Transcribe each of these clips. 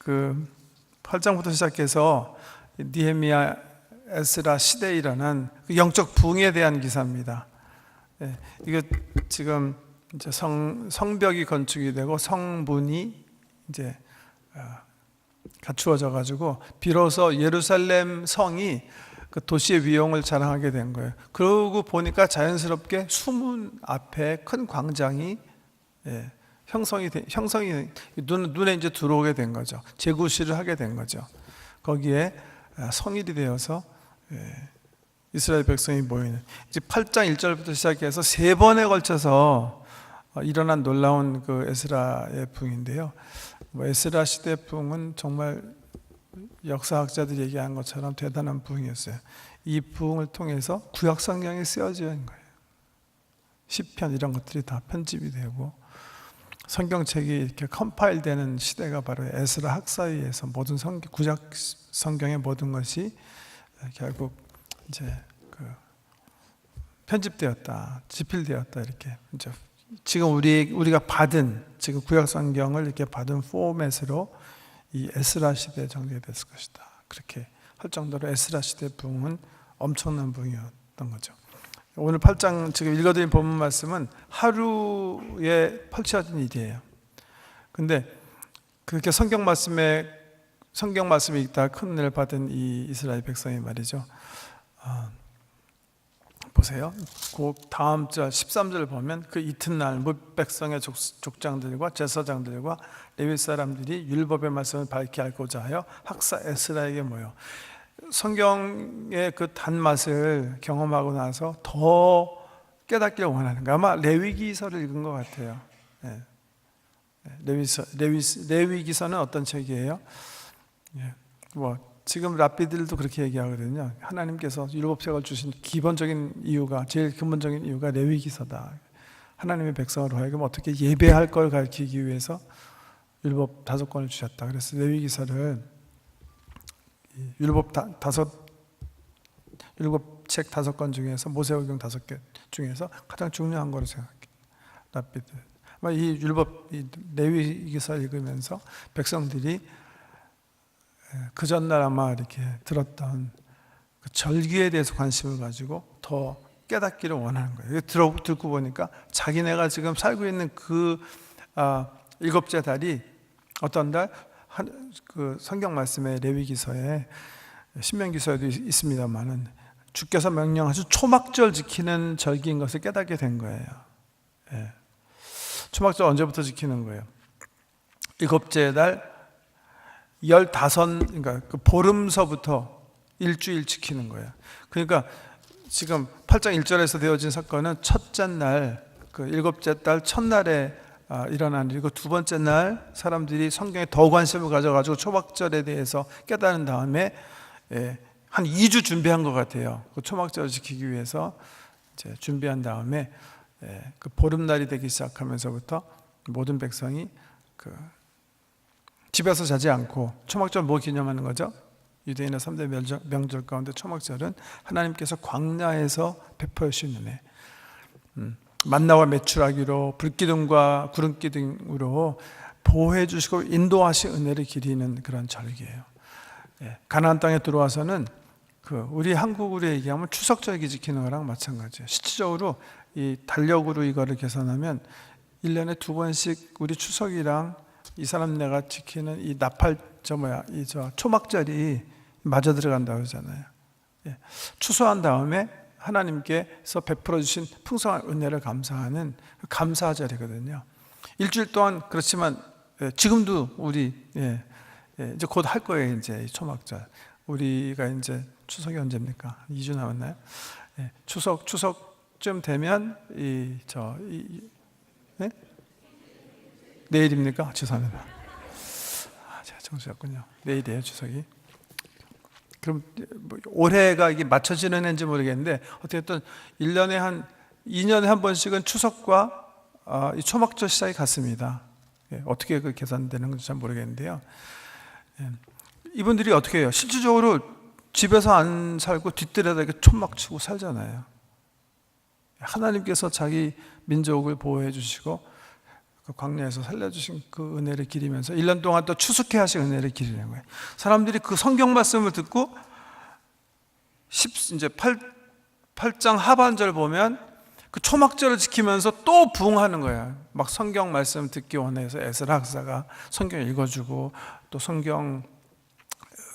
그 8장부터 시작해서 느헤미야, 에스라 시대에 일어난 영적 부흥에 대한 기사입니다. 이거 지금 이제 성벽이 건축이 되고 성문이 이제 갖추어져 가지고 비로소 예루살렘 성이 그 도시의 위용을 자랑하게 된 거예요. 그러고 보니까 자연스럽게 수문 앞에 큰 광장이 형성이 눈에 이제 들어오게 된 거죠. 재구시를 하게 된 거죠. 거기에 성일이 되어서 이스라엘 백성이 모이는, 이제 8장 1절부터 시작해서 3번에 걸쳐서 일어난 놀라운 그 에스라의 부흥인데요. 에스라 시대 부흥은 정말 역사학자들이 얘기한 것처럼 대단한 부흥이었어요. 이 부흥을 통해서 구약 성경이 쓰여진 거예요. 시편 이런 것들이 다 편집이 되고 성경책이 이렇게 컴파일되는 시대가 바로 에스라 학사위에서 모든 구약 성경의 모든 것이 결국 이제 편집되었다, 집필되었다, 이렇게 이제 지금 우리가 받은 지금 구약 성경을 이렇게 받은 포맷으로 이 에스라 시대에 정리됐을 것이다. 그렇게 할 정도로 에스라 시대 부흥은 엄청난 부흥이었던 거죠. 오늘 8장 지금 읽어드린 본문 말씀은 하루에 펼쳐진 일이에요. 근데 그렇게 성경 말씀이 있다 큰 은혜를 받은 이 이스라엘 백성이 말이죠. 보세요. 그 다음 절 13절을 보면 그 이튿날 뭇 백성의 족장들과 제사장들과 레위 사람들이 율법의 말씀을 밝히 알고자 하여 학사 에스라에게 모여 성경의 그 단맛을 경험하고 나서 더 깨닫기를 원하는 거예요. 아마 레위기서를 읽은 것 같아요. 레위기서는 어떤 책이에요? 지금 랍비들도 그렇게 얘기하거든요. 하나님께서 율법책을 주신 기본적인 이유가, 제일 근본적인 이유가 레위기서다. 하나님의 백성으로 하여금 어떻게 예배할 걸 가르치기 위해서 율법 5권을 주셨다. 그래서 레위기서를 율법책 5권 중에서 모세오경 5개 중에서 가장 중요한 거로 생각해요. 랍비들. 이 레위기서를 읽으면서 백성들이 그 전날 아마 이렇게 들었던 그 절기에 대해서 관심을 가지고 더 깨닫기를 원하는 거예요. 듣고 보니까 자기네가 지금 살고 있는 그 7째 달이 어떤 달? 그 성경 말씀에 레위기서에 신명기서에도 있습니다만은 주께서 명령하신 초막절 지키는 절기인 것을 깨닫게 된 거예요. 초막절 언제부터 지키는 거예요? 7째 달 15, 그러니까 그 보름서부터 일주일 지키는 거예요. 그러니까 지금 8장 1절에서 되어진 사건은 첫째 날, 그 7째 달 첫날에 일어난 일이고, 2번째 날 사람들이 성경에 더 관심을 가져가지고 초막절에 대해서 깨달은 다음에 한 2주 준비한 것 같아요. 그 초막절을 지키기 위해서 이제 준비한 다음에 그 보름날이 되기 시작하면서부터 모든 백성이 집에서 자지 않고, 초막절 뭐 기념하는 거죠? 유대인의 3대 명절 가운데 초막절은 하나님께서 광야에서 베풀어 주신 은혜, 만나와 메추라기로 불기둥과 구름기둥으로 보호해 주시고 인도하신 은혜를 기리는 그런 절기예요. 가나안 땅에 들어와서는 우리 한국으로 얘기하면 추석절기 지키는 거랑 마찬가지예요. 실질적으로 이 달력으로 이거를 계산하면 1년에 2번씩 우리 추석이랑 이 사람네가 지키는 이 초막절이 맞아 들어간다고 그러잖아요. 추수한 다음에 하나님께서 베풀어 주신 풍성한 은혜를 감사하는 감사절이거든요. 일주일 동안, 그렇지만 지금도 우리 이제 곧 할 거예요. 이제 초막절. 우리가 이제 추석이 언제입니까? 2주 남았나요? 추석쯤 되면 내일입니까? 죄송합니다. 제가 정수였군요. 내일이에요, 추석이. 그럼 올해가 이게 맞춰지는 해인지 모르겠는데, 어쨌든 1년에 한 2년에 한 번씩은 추석과 이 초막절 시작이 같습니다. 어떻게 그 계산되는 건지 잘 모르겠는데요. 이분들이 어떻게 해요? 실질적으로 집에서 안 살고 뒷뜰에다 이렇게 촌막 치고 살잖아요. 하나님께서 자기 민족을 보호해 주시고 그 광야에서 살려주신 그 은혜를 기리면서 1년 동안 또 추수케 하신 은혜를 기리는 거예요. 사람들이 그 성경 말씀을 듣고 이제 8장 하반절 보면 그 초막절을 지키면서 또 부응하는 거예요. 막 성경 말씀 듣기 원해서 에스라 학사가 성경 읽어주고 또 성경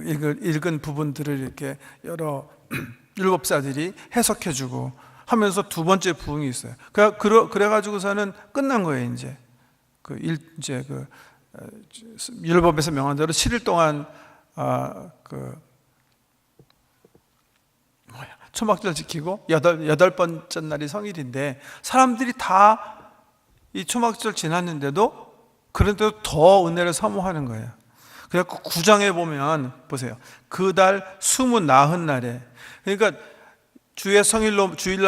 읽은 부분들을 이렇게 여러 율법사들이 해석해주고 하면서 두 번째 부응이 있어요. 그래가지고서는 끝난 거예요. 이제 율법에서 명한 대로 7일 동안 초막절 지키고 여덟 번째 날이 성일인데 사람들이 다 이 초막절 지났는데도 그런데도 더 은혜를 사모하는 거예요. 그래서 9장에 보면 보세요. 그달 29날에 그러니까 주일날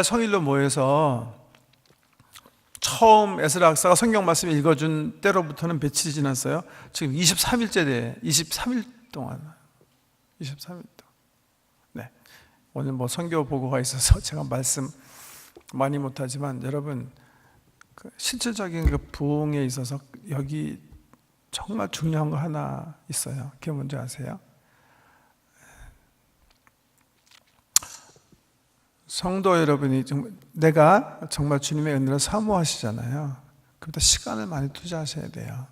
성일로 모여서 처음 에스라 학사가 성경 말씀 읽어준 때로부터는 며칠이 지났어요? 지금 23일째 돼. 23일 동안. 23일 동안. 네. 오늘 뭐 선교 보고가 있어서 제가 말씀 많이 못하지만 여러분 그 실질적인 그 부흥에 있어서 여기 정말 중요한 거 하나 있어요. 그게 뭔지 아세요? 성도 여러분이 내가 정말 주님의 은혜를 사모하시잖아요. 그러다 시간을 많이 투자하셔야 돼요.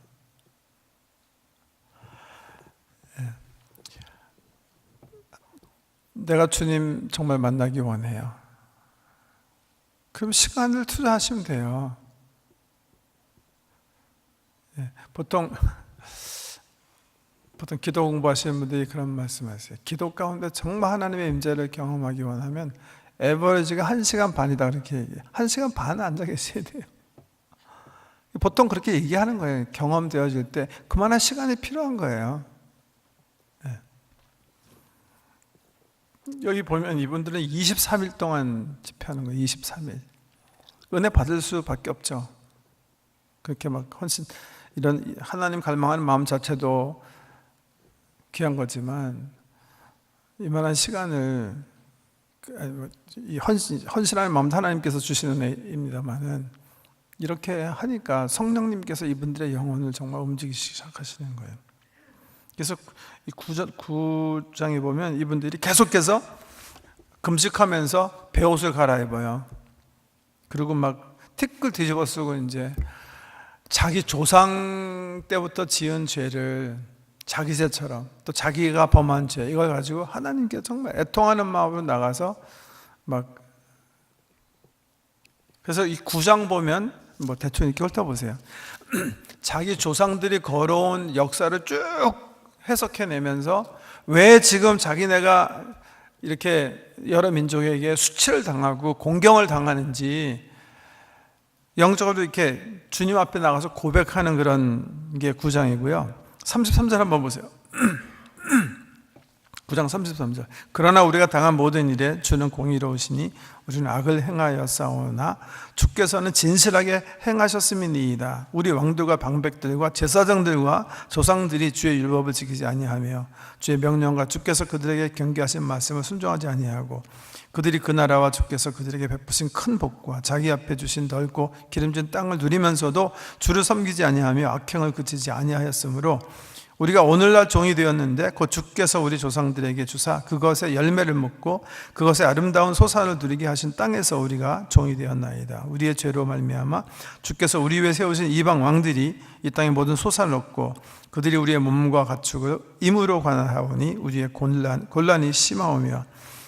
내가 주님 정말 만나기 원해요. 그럼 시간을 투자하시면 돼요. 보통 기도 공부하시는 분들이 그런 말씀하세요. 기도 가운데 정말 하나님의 임재를 경험하기 원하면 에버리지가 1시간 반이다 그렇게 얘기해요. 1시간 반은 앉아 계셔야 돼요. 보통 그렇게 얘기하는 거예요. 경험되어질 때 그만한 시간이 필요한 거예요. 여기 보면 이분들은 23일 동안 집회하는 거예요. 23일. 은혜 받을 수밖에 없죠. 그렇게 막 헌신 이런 하나님 갈망하는 마음 자체도 귀한 거지만 이만한 시간을 이 헌신하는 마음도 하나님께서 주시는 은혜입니다만은 이렇게 하니까 성령님께서 이분들의 영혼을 정말 움직이기 시작하시는 거예요. 그래서 이 9장에 보면 이분들이 계속해서 금식하면서 베옷을 갈아입어요. 그리고 막 티끌 뒤집어 쓰고 이제 자기 조상 때부터 지은 죄를 자기 죄처럼 또 자기가 범한 죄 이걸 가지고 하나님께 정말 애통하는 마음으로 나가서 막 그래서 이 9장 보면 뭐 대충 이렇게 훑어보세요. 자기 조상들이 걸어온 역사를 쭉 해석해내면서 왜 지금 자기네가 이렇게 여러 민족에게 수치를 당하고 공경을 당하는지 영적으로 이렇게 주님 앞에 나가서 고백하는 그런 게 9장이고요. 33절 한번 보세요. 9장 33절. 그러나 우리가 당한 모든 일에 주는 공의로우시니 우리는 악을 행하였사오나 주께서는 진실하게 행하셨음이니이다. 우리 왕들과 방백들과 제사장들과 조상들이 주의 율법을 지키지 아니하며 주의 명령과 주께서 그들에게 경계하신 말씀을 순종하지 아니하고 그들이 그 나라와 주께서 그들에게 베푸신 큰 복과 자기 앞에 주신 넓고 기름진 땅을 누리면서도 주를 섬기지 아니하며 악행을 그치지 아니하였으므로 우리가 오늘날 종이 되었는데 곧 주께서 우리 조상들에게 주사 그것의 열매를 먹고 그것의 아름다운 소산을 누리게 하신 땅에서 우리가 종이 되었나이다. 우리의 죄로 말미암아 주께서 우리 위에 세우신 이방 왕들이 이 땅의 모든 소산을 얻고 그들이 우리의 몸과 가축을 임으로 관할하오니 우리의 곤란이 심하오며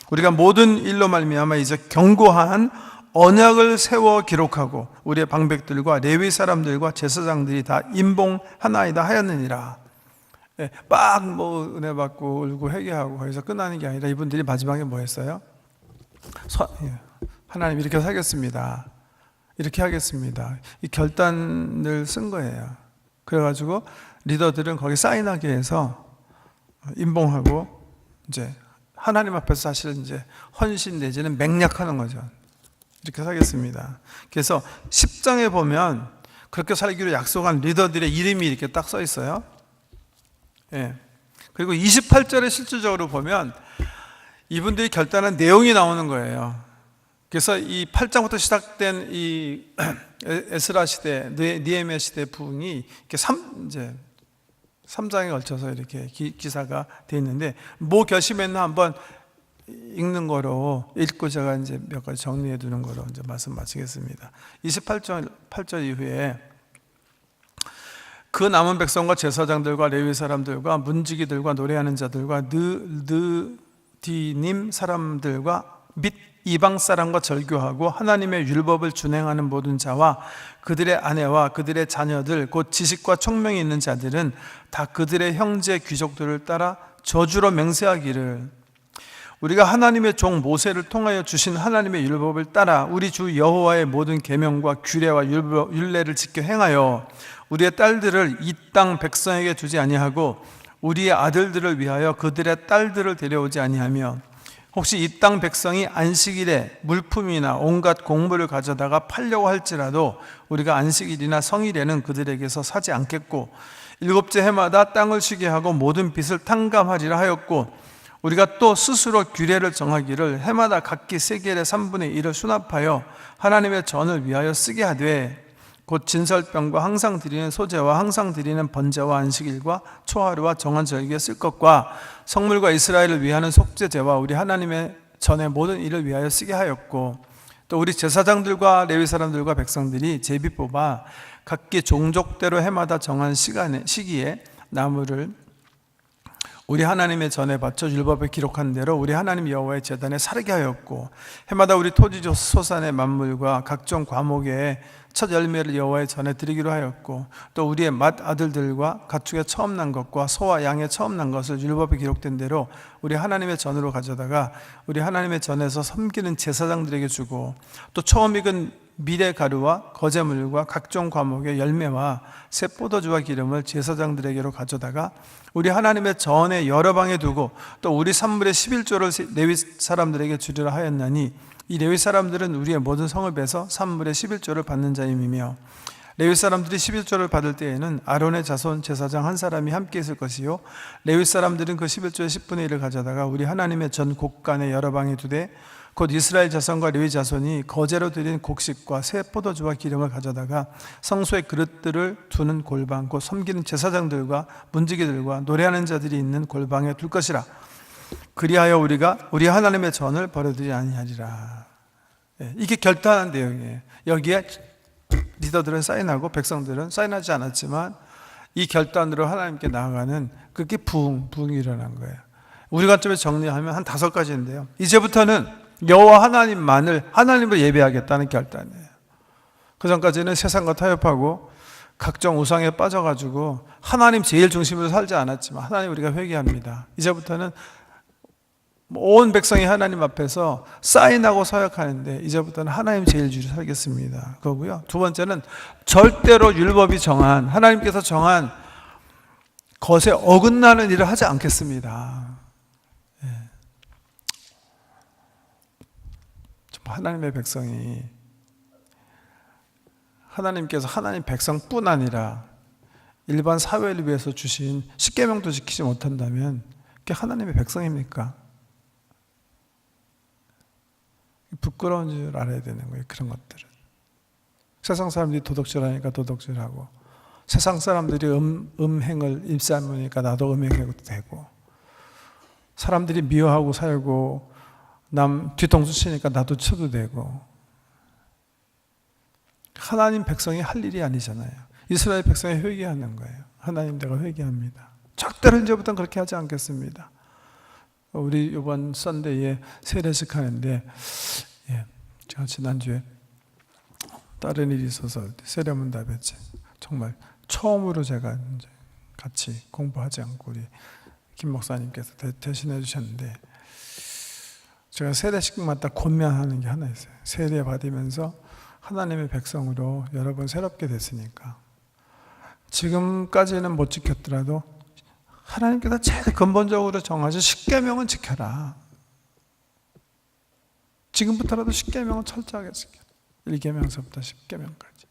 우리가 모든 일로 말미암아 이제 견고한 언약을 세워 기록하고 우리의 방백들과 레위 사람들과 제사장들이 다 임봉하나이다 하였느니라. 막 뭐 은혜 받고 울고 회개하고 해서 끝나는 게 아니라 이분들이 마지막에 뭐 했어요? 하나님 이렇게 하겠습니다. 이렇게 하겠습니다. 이 결단을 쓴 거예요. 그래가지고 리더들은 거기 사인하게 해서 임봉하고 이제 하나님 앞에서 사실 이제 헌신 내지는 맹약하는 거죠. 이렇게 살겠습니다. 그래서 10장에 보면 그렇게 살기로 약속한 리더들의 이름이 이렇게 딱 써 있어요. 예. 그리고 28절에 실질적으로 보면 이분들이 결단한 내용이 나오는 거예요. 그래서 이 8장부터 시작된 이 에스라 시대, 느헤미야 시대 부흥이 이렇게 3장에 걸쳐서 이렇게 기사가 되어 있는데, 뭐 결심했나 한번 읽는 거로 읽고 제가 이제 몇 가지 정리해 두는 거로 이제 말씀 마치겠습니다. 28절 이후에 그 남은 백성과 제사장들과 레위 사람들과 문지기들과 노래하는 자들과 느디님 사람들과 및 이방 사람과 절교하고 하나님의 율법을 준행하는 모든 자와 그들의 아내와 그들의 자녀들 곧 지식과 총명이 있는 자들은 다 그들의 형제 귀족들을 따라 저주로 맹세하기를, 우리가 하나님의 종 모세를 통하여 주신 하나님의 율법을 따라 우리 주 여호와의 모든 계명과 규례와 율례를 지켜 행하여 우리의 딸들을 이 땅 백성에게 주지 아니하고 우리의 아들들을 위하여 그들의 딸들을 데려오지 아니하며, 혹시 이 땅 백성이 안식일에 물품이나 온갖 곡물을 가져다가 팔려고 할지라도 우리가 안식일이나 성일에는 그들에게서 사지 않겠고, 일곱째 해마다 땅을 쉬게 하고 모든 빚을 탕감하리라 하였고, 우리가 또 스스로 규례를 정하기를 해마다 각기 세겔의 3분의 1을 수납하여 하나님의 전을 위하여 쓰게 하되, 곧 진설병과 항상 드리는 소제와 항상 드리는 번제와 안식일과 초하루와 정한 절기에 쓸 것과 성물과 이스라엘을 위하는 속죄제와 우리 하나님의 전의 모든 일을 위하여 쓰게 하였고, 또 우리 제사장들과 레위 사람들과 백성들이 제비 뽑아 각기 종족대로 해마다 정한 시기에 나무를 우리 하나님의 전에 바쳐 율법에 기록한 대로 우리 하나님 여호와의 제단에 사르게 하였고, 해마다 우리 토지 소산의 만물과 각종 과목의 첫 열매를 여호와의 전에 드리기로 하였고, 또 우리의 맏 아들들과 가축의 처음 난 것과 소와 양의 처음 난 것을 율법에 기록된 대로 우리 하나님의 전으로 가져다가 우리 하나님의 전에서 섬기는 제사장들에게 주고, 또 처음 익은 미래 가루와 거제물과 각종 과목의 열매와 새 포도주와 기름을 제사장들에게로 가져다가 우리 하나님의 전에 여러 방에 두고, 또 우리 산물의 11조를 레위 사람들에게 주리라 하였나니, 이 레위 사람들은 우리의 모든 성읍에서 산물의 11조를 받는 자임이며, 레위 사람들이 11조를 받을 때에는 아론의 자손 제사장 한 사람이 함께 있을 것이요, 레위 사람들은 그 11조의 10분의 1을 가져다가 우리 하나님의 전 곡간의 여러 방에 두되, 곧 이스라엘 자손과 레위 자손이 거제로 드린 곡식과 새 포도주와 기름을 가져다가 성소의 그릇들을 두는 골방, 곧 섬기는 제사장들과 문지기들과 노래하는 자들이 있는 골방에 둘 것이라. 그리하여 우리가 우리 하나님의 전을 버려두지 아니하리라. 이게 결단한 내용이에요. 여기에 리더들은 사인하고 백성들은 사인하지 않았지만 이 결단으로 하나님께 나아가는, 그게 부흥이 일어난 거예요. 우리 관점에서 정리하면 한 5가지인데요. 이제부터는 여호와 하나님을 예배하겠다는 결단이에요. 그 전까지는 세상과 타협하고 각종 우상에 빠져가지고 하나님 제일 중심으로 살지 않았지만 하나님 우리가 회개합니다. 이제부터는 온 백성이 하나님 앞에서 사인하고 서약하는데 이제부터는 하나님 제일 주로 살겠습니다. 그거고요. 두 번째는 절대로 율법이 정한, 하나님께서 정한 것에 어긋나는 일을 하지 않겠습니다. 하나님의 백성이, 하나님께서 하나님 백성뿐 아니라 일반 사회를 위해서 주신 십계명도 지키지 못한다면 그게 하나님의 백성입니까? 부끄러운 줄 알아야 되는 거예요. 그런 것들은 세상 사람들이 도덕질하니까 도덕질하고, 세상 사람들이 음행을 입사하니까 나도 음행해도 되고, 사람들이 미워하고 살고 남 뒤통수 치니까 나도 쳐도 되고, 하나님 백성이 할 일이 아니잖아요. 이스라엘 백성이 회개하는 거예요. 하나님 내가 회개합니다. 절대로 이제부터는 그렇게 하지 않겠습니다. 우리 이번 썬데이에 세례식 하는데, 제가 지난주에 다른 일이 있어서 세례문답했지. 정말 처음으로 제가 이제 같이 공부하지 않고 우리 김 목사님께서 대신해 주셨는데, 제가 세례식마다 권면하는 게 하나 있어요. 세례 받으면서 하나님의 백성으로 여러 번 새롭게 됐으니까 지금까지는 못 지켰더라도 하나님께서 제일 근본적으로 정하신 십계명은 지켜라. 지금부터라도 십계명은 철저하게 지켜라. 1계명서부터 10계명까지.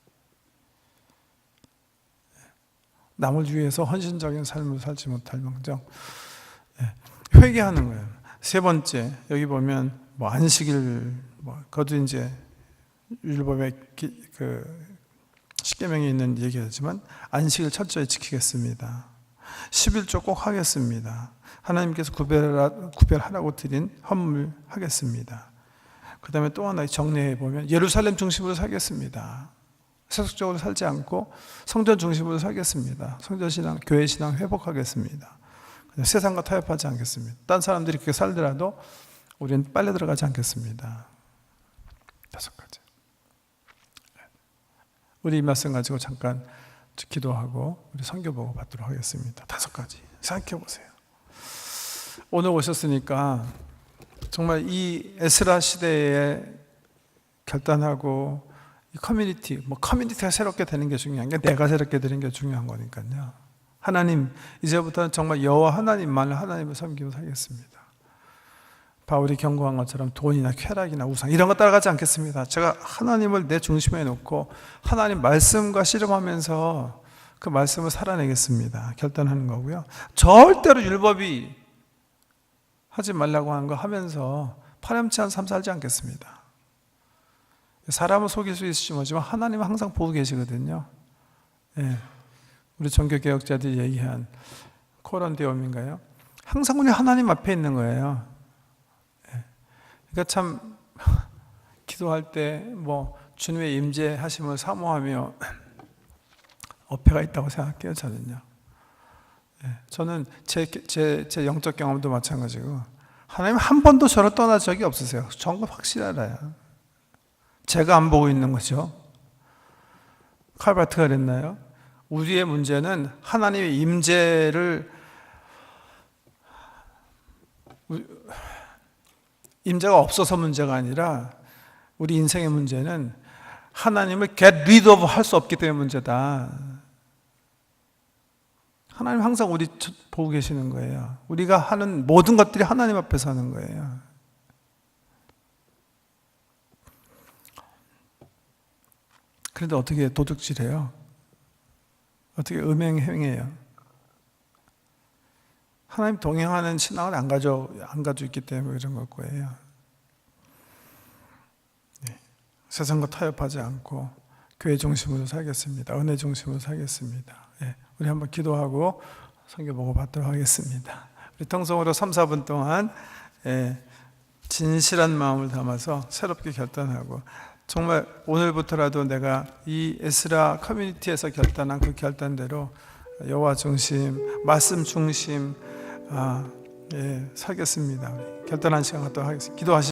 남을 위해서 헌신적인 삶을 살지 못할 망정 회개하는 거예요. 세 번째, 여기 보면 뭐 안식일 그것도 이제 율법의 십계명에 있는 얘기하지만 안식일 철저히 지키겠습니다. 11조 꼭 하겠습니다. 하나님께서 구별하라고 드린 헌물 하겠습니다. 그 다음에 또 하나 정리해 보면 예루살렘 중심으로 살겠습니다. 세속적으로 살지 않고 성전 중심으로 살겠습니다. 성전신앙, 교회신앙 회복하겠습니다. 세상과 타협하지 않겠습니다. 딴 사람들이 그렇게 살더라도 우리는 빨려 들어가지 않겠습니다. 5가지. 우리 이 말씀 가지고 잠깐 기도하고 우리 선교 보고 받도록 하겠습니다. 5가지 생각해 보세요. 오늘 오셨으니까 정말 이 에스라 시대에 결단하고 이 커뮤니티가 새롭게 되는 게 중요한 게 내가 새롭게 되는 게 중요한 거니까요. 하나님, 이제부터는 정말 여호와 하나님만을 하나님을 섬기고 살겠습니다. 바울이 경고한 것처럼 돈이나 쾌락이나 우상 이런 거 따라가지 않겠습니다. 제가 하나님을 내 중심에 놓고 하나님 말씀과 씨름하면서 그 말씀을 살아내겠습니다. 결단하는 거고요. 절대로 율법이 하지 말라고 하는 거 하면서 파렴치한 삶 살지 않겠습니다. 사람을 속일 수 있을지 모르지만 하나님은 항상 보고 계시거든요. 예. 우리 종교개혁자들이 얘기한 코런데움인가요? 항상 우리 하나님 앞에 있는 거예요. 예. 그러니까 참 기도할 때 주님의 임재하심을 사모하며 어폐가 있다고 생각해요. 저는요. 예. 저는 제 영적 경험도 마찬가지고 하나님 한 번도 저를 떠난 적이 없으세요. 정말 확실히 알아요. 제가 안 보고 있는 거죠. 칼바트가 그랬나요? 우리의 문제는 하나님의 임재가 없어서 문제가 아니라 우리 인생의 문제는 하나님을 get rid of 할 수 없기 때문에 문제다. 하나님 항상 우리 보고 계시는 거예요. 우리가 하는 모든 것들이 하나님 앞에서 하는 거예요. 그런데 어떻게 도둑질해요? 어떻게 음행행해요? 하나님 동행하는 신앙을 안 가지고 있기 때문에 그런 걸 거예요. 네. 세상과 타협하지 않고 교회 중심으로 살겠습니다. 은혜 중심으로 살겠습니다. 네. 우리 한번 기도하고 선교 보고 받도록 하겠습니다. 우리 통성으로 3, 4분 동안 진실한 마음을 담아서 새롭게 결단하고 정말 오늘부터라도 내가 이 에스라 커뮤니티에서 결단한 그 결단대로 여호와 중심, 말씀 중심 살겠습니다. 결단한 시간 갖도록 하겠습니다. 기도하시